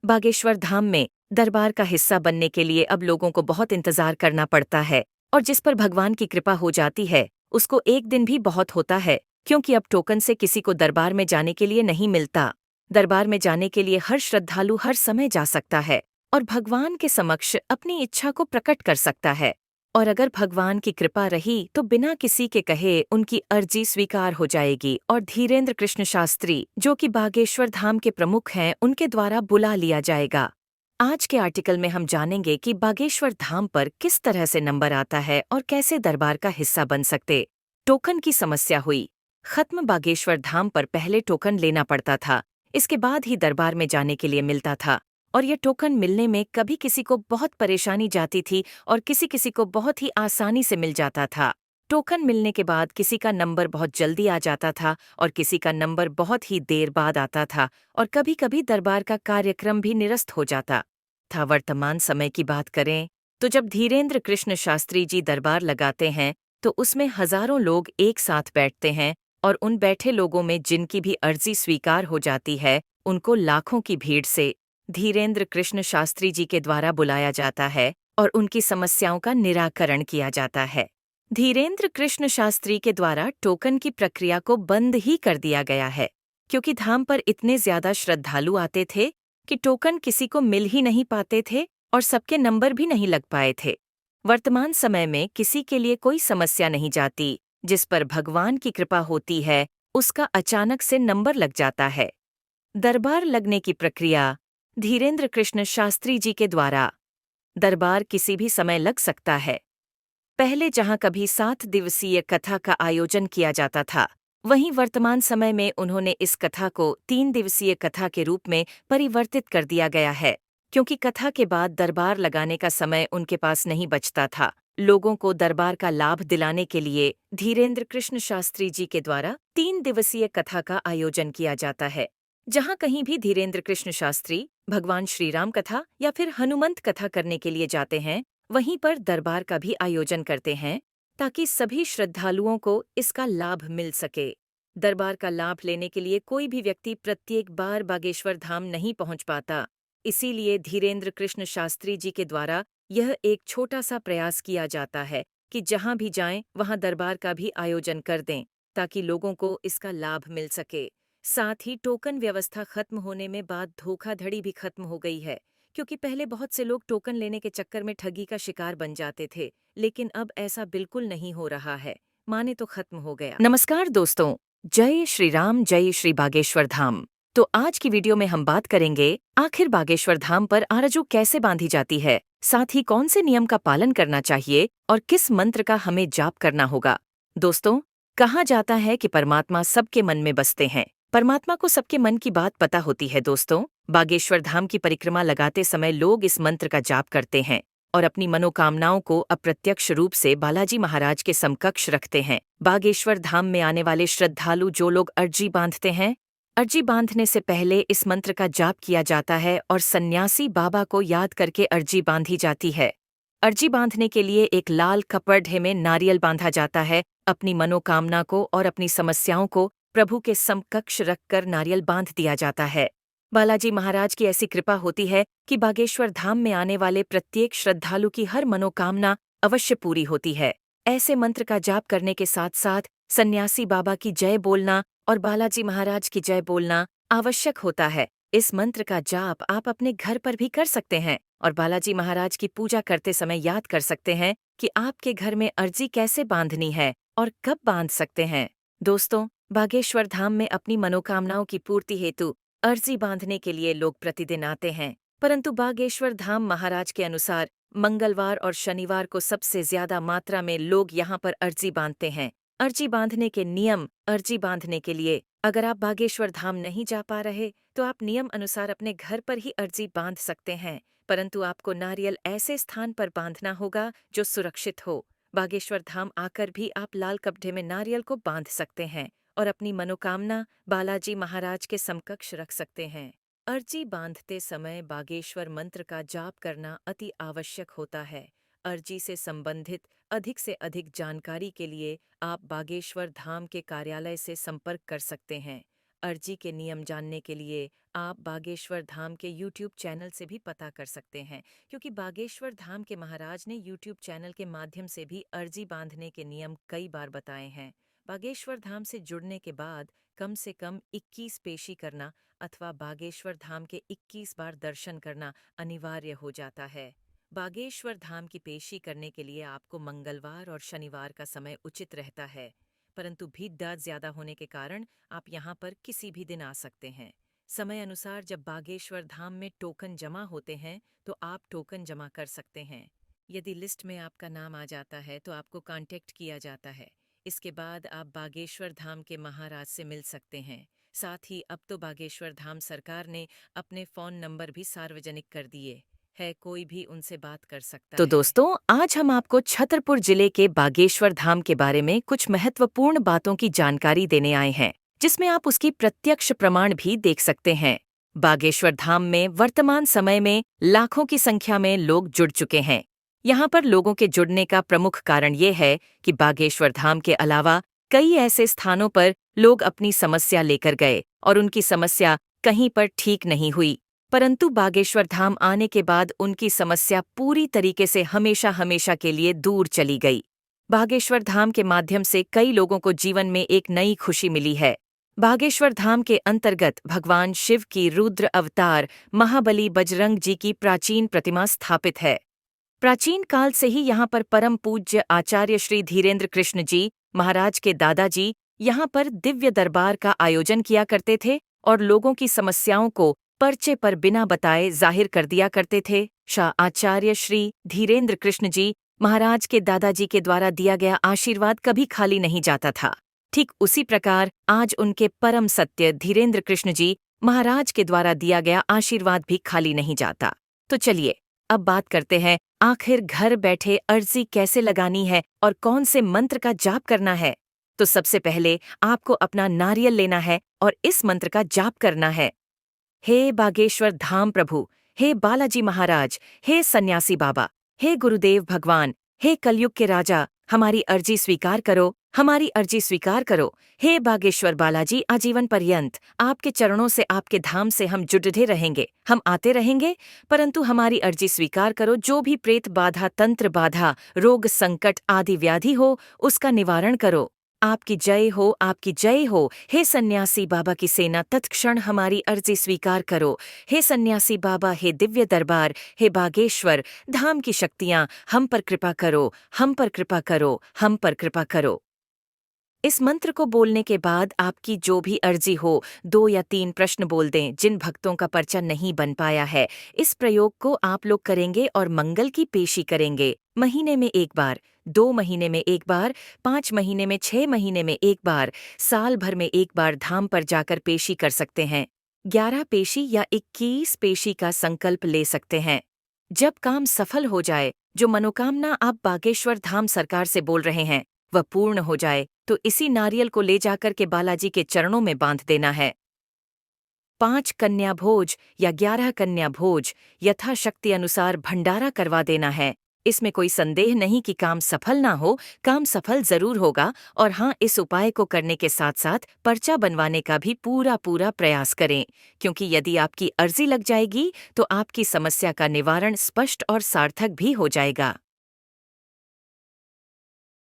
बागेश्वर धाम में दरबार का हिस्सा बनने के लिए अब लोगों को बहुत इंतजार करना पड़ता है और जिस पर भगवान की कृपा हो जाती है उसको एक दिन भी बहुत होता है, क्योंकि अब टोकन से किसी को दरबार में जाने के लिए नहीं मिलता। दरबार में जाने के लिए हर श्रद्धालु हर समय जा सकता है और भगवान के समक्ष अपनी इच्छा को प्रकट कर सकता है। और अगर भगवान की कृपा रही तो बिना किसी के कहे उनकी अर्जी स्वीकार हो जाएगी और धीरेन्द्र कृष्ण शास्त्री, जो कि बागेश्वर धाम के प्रमुख हैं, उनके द्वारा बुला लिया जाएगा। आज के आर्टिकल में हम जानेंगे कि बागेश्वर धाम पर किस तरह से नंबर आता है और कैसे दरबार का हिस्सा बन सकते। टोकन की समस्या हुई खत्म। बागेश्वर धाम पर पहले टोकन लेना पड़ता था, इसके बाद ही दरबार में जाने के लिए मिलता था और यह टोकन मिलने में कभी किसी को बहुत परेशानी जाती थी और किसी किसी को बहुत ही आसानी से मिल जाता था। टोकन मिलने के बाद किसी का नंबर बहुत जल्दी आ जाता था और किसी का नंबर बहुत ही देर बाद आता था और कभी कभी दरबार का कार्यक्रम भी निरस्त हो जाता था। वर्तमान समय की बात करें तो जब धीरेन्द्र कृष्ण शास्त्री जी दरबार लगाते हैं तो उसमें हजारों लोग एक साथ बैठते हैं और उन बैठे लोगों में जिनकी भी अर्जी स्वीकार हो जाती है उनको लाखों की भीड़ से धीरेन्द्र कृष्ण शास्त्री जी के द्वारा बुलाया जाता है और उनकी समस्याओं का निराकरण किया जाता है। धीरेन्द्र कृष्ण शास्त्री के द्वारा टोकन की प्रक्रिया को बंद ही कर दिया गया है, क्योंकि धाम पर इतने ज्यादा श्रद्धालु आते थे कि टोकन किसी को मिल ही नहीं पाते थे और सबके नंबर भी नहीं लग पाए थे। वर्तमान समय में किसी के लिए कोई समस्या नहीं जाती, जिस पर भगवान की कृपा होती है उसका अचानक से नंबर लग जाता है। दरबार लगने की प्रक्रिया धीरेन्द्र कृष्ण शास्त्री जी के द्वारा। दरबार किसी भी समय लग सकता है। पहले जहां कभी 7 दिवसीय कथा का आयोजन किया जाता था, वहीं वर्तमान समय में उन्होंने इस कथा को 3 दिवसीय कथा के रूप में परिवर्तित कर दिया गया है, क्योंकि कथा के बाद दरबार लगाने का समय उनके पास नहीं बचता था। लोगों को दरबार का लाभ दिलाने के लिए धीरेन्द्र कृष्ण शास्त्री जी के द्वारा 3 दिवसीय कथा का आयोजन किया जाता है। जहां कहीं भी धीरेन्द्र कृष्ण शास्त्री भगवान श्री राम कथा या फिर हनुमंत कथा करने के लिए जाते हैं, वहीं पर दरबार का भी आयोजन करते हैं ताकि सभी श्रद्धालुओं को इसका लाभ मिल सके। दरबार का लाभ लेने के लिए कोई भी व्यक्ति प्रत्येक बार बागेश्वर धाम नहीं पहुंच पाता, इसीलिए धीरेन्द्र कृष्ण शास्त्री जी के द्वारा यह एक छोटा सा प्रयास किया जाता है कि जहां भी जाएं वहां दरबार का भी आयोजन कर दें ताकि लोगों को इसका लाभ मिल सके। साथ ही टोकन व्यवस्था खत्म होने में बाद धोखाधड़ी भी खत्म हो गई है, क्योंकि पहले बहुत से लोग टोकन लेने के चक्कर में ठगी का शिकार बन जाते थे, लेकिन अब ऐसा बिल्कुल नहीं हो रहा है। माने तो खत्म हो गया। नमस्कार दोस्तों, जय श्री राम, जय श्री बागेश्वर धाम। तो आज की वीडियो में हम बात करेंगे आखिर बागेश्वर धाम पर आरजू कैसे बांधी जाती है, साथ ही कौन से नियम का पालन करना चाहिए और किस मंत्र का हमें जाप करना होगा। दोस्तों, कहा जाता है कि परमात्मा सबके मन में बसते हैं। परमात्मा को सबके मन की बात पता होती है। दोस्तों, बागेश्वर धाम की परिक्रमा लगाते समय लोग इस मंत्र का जाप करते हैं और अपनी मनोकामनाओं को अप्रत्यक्ष रूप से बालाजी महाराज के समकक्ष रखते हैं। बागेश्वर धाम में आने वाले श्रद्धालु जो लोग अर्जी बांधते हैं, अर्जी बांधने से पहले इस मंत्र का जाप किया जाता है और सन्यासी बाबा को याद करके अर्जी बांधी जाती है। अर्जी बांधने के लिए एक लाल कपड़े में नारियल बांधा जाता है। अपनी मनोकामना को और अपनी समस्याओं को प्रभु के समकक्ष रखकर नारियल बांध दिया जाता है। बालाजी महाराज की ऐसी कृपा होती है कि बागेश्वर धाम में आने वाले प्रत्येक श्रद्धालु की हर मनोकामना अवश्य पूरी होती है। ऐसे मंत्र का जाप करने के साथ साथ सन्यासी बाबा की जय बोलना और बालाजी महाराज की जय बोलना आवश्यक होता है। इस मंत्र का जाप आप अपने घर पर भी कर सकते हैं और बालाजी महाराज की पूजा करते समय याद कर सकते हैं कि आपके घर में अर्जी कैसे बांधनी है और कब बांध सकते हैं। दोस्तों, बागेश्वर धाम में अपनी मनोकामनाओं की पूर्ति हेतु अर्जी बांधने के लिए लोग प्रतिदिन आते हैं, परंतु बागेश्वर धाम महाराज के अनुसार मंगलवार और शनिवार को सबसे ज्यादा मात्रा में लोग यहाँ पर अर्जी बांधते हैं। अर्जी बांधने के नियम। अर्जी बांधने के लिए अगर आप बागेश्वर धाम नहीं जा पा रहे तो आप नियम अनुसार अपने घर पर ही अर्जी बांध सकते हैं, परंतु आपको नारियल ऐसे स्थान पर बांधना होगा जो सुरक्षित हो। बागेश्वर धाम आकर भी आप लाल कपड़े में नारियल को बांध सकते हैं और अपनी मनोकामना बालाजी महाराज के समकक्ष रख सकते हैं। अर्जी बांधते समय बागेश्वर मंत्र का जाप करना अति आवश्यक होता है। अर्जी से संबंधित अधिक से अधिक जानकारी के लिए आप बागेश्वर धाम के कार्यालय से संपर्क कर सकते हैं। अर्जी के नियम जानने के लिए आप बागेश्वर धाम के यूट्यूब चैनल से भी पता कर सकते हैं, क्योंकि बागेश्वर धाम के महाराज ने यूट्यूब चैनल के माध्यम से भी अर्जी बांधने के नियम कई बार बताए हैं। बागेश्वर धाम से जुड़ने के बाद कम से कम 21 पेशी करना अथवा बागेश्वर धाम के 21 बार दर्शन करना अनिवार्य हो जाता है। बागेश्वर धाम की पेशी करने के लिए आपको मंगलवार और शनिवार का समय उचित रहता है, परंतु भीड़ ज्यादा होने के कारण आप यहाँ पर किसी भी दिन आ सकते हैं। समय अनुसार जब बागेश्वर धाम में टोकन जमा होते हैं तो आप टोकन जमा कर सकते हैं। यदि लिस्ट में आपका नाम आ जाता है तो आपको कांटेक्ट किया जाता है। इसके बाद आप बागेश्वर धाम के महाराज से मिल सकते हैं। साथ ही अब तो बागेश्वर धाम सरकार ने अपने फोन नंबर भी सार्वजनिक कर दिए है, कोई भी उनसे बात कर सकता है। तो दोस्तों, आज हम आपको छतरपुर जिले के बागेश्वर धाम के बारे में कुछ महत्वपूर्ण बातों की जानकारी देने आए हैं, जिसमें आप उसकी प्रत्यक्ष प्रमाण भी देख सकते हैं। बागेश्वर धाम में वर्तमान समय में लाखों की संख्या में लोग जुड़ चुके हैं। यहाँ पर लोगों के जुड़ने का प्रमुख कारण ये है कि बागेश्वर धाम के अलावा कई ऐसे स्थानों पर लोग अपनी समस्या लेकर गए और उनकी समस्या कहीं पर ठीक नहीं हुई, परंतु बागेश्वर धाम आने के बाद उनकी समस्या पूरी तरीके से हमेशा हमेशा के लिए दूर चली गई। बागेश्वर धाम के माध्यम से कई लोगों को जीवन में एक नई खुशी मिली है। बागेश्वर धाम के अंतर्गत भगवान शिव की रुद्र अवतार महाबली बजरंग जी की प्राचीन प्रतिमा स्थापित है। प्राचीन काल से ही यहाँ पर परम पूज्य आचार्य श्री धीरेन्द्र कृष्ण जी महाराज के दादाजी यहाँ पर दिव्य दरबार का आयोजन किया करते थे और लोगों की समस्याओं को पर्चे पर बिना बताए जाहिर कर दिया करते थे। शाह आचार्य श्री धीरेन्द्र कृष्ण जी महाराज के दादाजी के द्वारा दिया गया आशीर्वाद कभी खाली नहीं जाता था। ठीक उसी प्रकार आज उनके परम सत्य धीरेन्द्र कृष्ण जी महाराज के द्वारा दिया गया आशीर्वाद भी खाली नहीं जाता। तो चलिए अब बात करते हैं, आखिर घर बैठे अर्जी कैसे लगानी है और कौन से मंत्र का जाप करना है। तो सबसे पहले आपको अपना नारियल लेना है और इस मंत्र का जाप करना है। हे बागेश्वर धाम प्रभु, हे बालाजी महाराज, हे सन्यासी बाबा, हे गुरुदेव भगवान, हे कलयुग के राजा, हमारी अर्जी स्वीकार करो, हमारी अर्जी स्वीकार करो। हे बागेश्वर बालाजी, आजीवन पर्यंत आपके चरणों से, आपके धाम से हम जुड़े रहेंगे, हम आते रहेंगे, परंतु हमारी अर्जी स्वीकार करो। जो भी प्रेत बाधा, तंत्र बाधा, रोग संकट आदि व्याधि हो, उसका निवारण करो। आपकी जय हो, आपकी जय हो। हे सन्यासी बाबा की सेना, तत्क्षण हमारी अर्जी स्वीकार करो। हे सन्यासी बाबा, हे दिव्य दरबार, हे बागेश्वर धाम की शक्तियाँ, हम पर कृपा करो, हम पर कृपा करो, हम पर कृपा करो। इस मंत्र को बोलने के बाद आपकी जो भी अर्जी हो, 2 या 3 प्रश्न बोल दें। जिन भक्तों का पर्चा नहीं बन पाया है, इस प्रयोग को आप लोग करेंगे और मंगल की पेशी करेंगे। महीने में 1 बार, 2 महीने में 1 बार, 5 महीने में, 6 महीने में 1 बार, साल भर में 1 बार धाम पर जाकर पेशी कर सकते हैं। 11 पेशी या 21 पेशी का संकल्प ले सकते हैं। जब काम सफल हो जाए, जो मनोकामना आप बागेश्वर धाम सरकार से बोल रहे हैं वह पूर्ण हो जाए, तो इसी नारियल को ले जाकर के बालाजी के चरणों में बांध देना है। 5 कन्या भोज या 11 कन्या भोज यथाशक्ति अनुसार भंडारा करवा देना है। इसमें कोई संदेह नहीं कि काम सफल ना हो, काम सफल जरूर होगा। और हाँ, इस उपाय को करने के साथ साथ पर्चा बनवाने का भी पूरा प्रयास करें, क्योंकि यदि आपकी अर्जी लग जाएगी तो आपकी समस्या का निवारण स्पष्ट और सार्थक भी हो जाएगा।